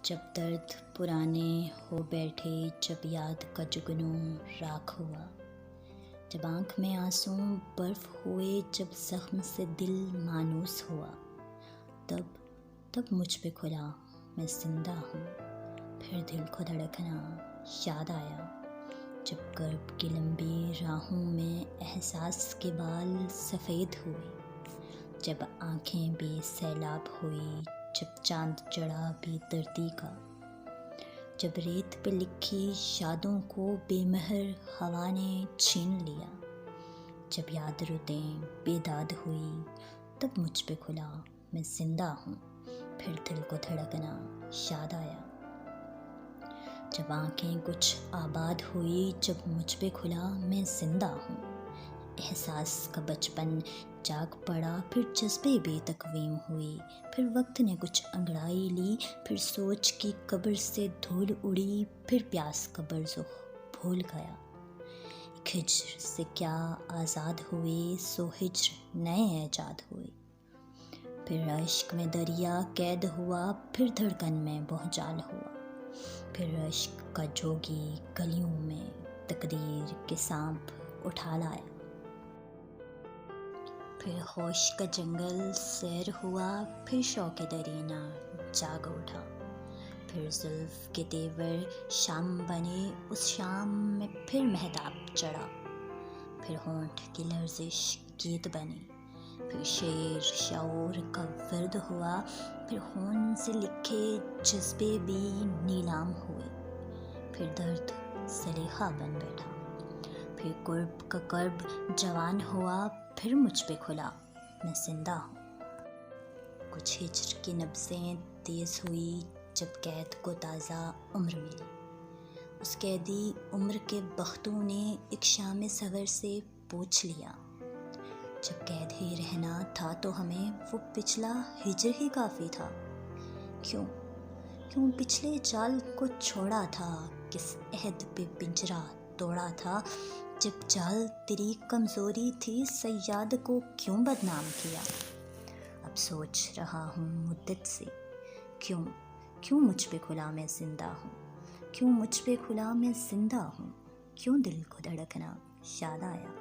जब दर्द पुराने हो बैठे, जब याद का जुगनू राख हुआ, जब आँख में आंसू बर्फ हुए, जब जख्म से दिल मानूस हुआ, तब मुझ पे खुला मैं जिंदा हूँ। फिर दिल को धड़कना याद आया, जब कर्ब की लंबी राहों में एहसास के बाल सफ़ेद हुए, जब आँखें बेसैलाब हुई, जब चांद चढ़ा बेदर्दी का, जब रेत पे लिखी यादों को बेमहर हवा ने छीन लिया, जब याद रुतें बेदाद हुई, तब मुझ पे खुला मैं जिंदा हूँ। फिर दिल को धड़कना याद आया, जब आँखें कुछ आबाद हुई, जब मुझ पे खुला मैं जिंदा हूँ। एहसास का बचपन जाग पड़ा, फिर जज्बे बेतकवीम हुई, फिर वक्त ने कुछ अंगड़ाई ली, फिर सोच की कब्र से धूल उड़ी, फिर प्यास का बरज़ुख भूल गया। एक हिज्र से क्या आज़ाद हुए, सो हिज्र नए ऐजाद हुए। फिर इश्क में दरिया कैद हुआ, फिर धड़कन में बोहजाल हुआ, फिर इश्क का जोगी गलियों में तकदीर के सांप उठा लाया। फिर होश का जंगल सैर हुआ, फिर शौक़े दरीना जाग उठा, फिर जुल्फ़ के तेवर शाम बने, उस शाम में फिर महताब चढ़ा, फिर होंठ की लर्ज़िश गीत बनी, फिर शेर शऊर का वर्द हुआ, फिर खून से लिखे जज्बे भी नीलाम हुए, फिर दर्द सलीखा बन बैठा, फिर कुर्ब का कर्ब जवान हुआ, फिर मुझ पे खुला मैं जिंदा हूँ। कुछ हिज्र की नब्ज़ें तेज़ हुई, जब कैद को ताज़ा उम्र मिली, उस कैदी उम्र के बख्तों ने एक शाम सवर से पूछ लिया, जब कैद ही रहना था तो हमें वो पिछला हिज्र ही काफ़ी था। क्यों पिछले जाल को छोड़ा था, किस अहद पे पिंजरा तोड़ा था, जब जाल तेरी कमज़ोरी थी, सयाद को क्यों बदनाम किया। अब सोच रहा हूँ मुद्दत से, क्यों मुझ पे खुला मैं ज़िंदा हूँ, क्यों मुझ पे खुला मैं ज़िंदा हूँ। क्यों दिल को धड़कना याद आया,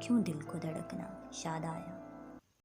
क्यों दिल को धड़कना याद आया।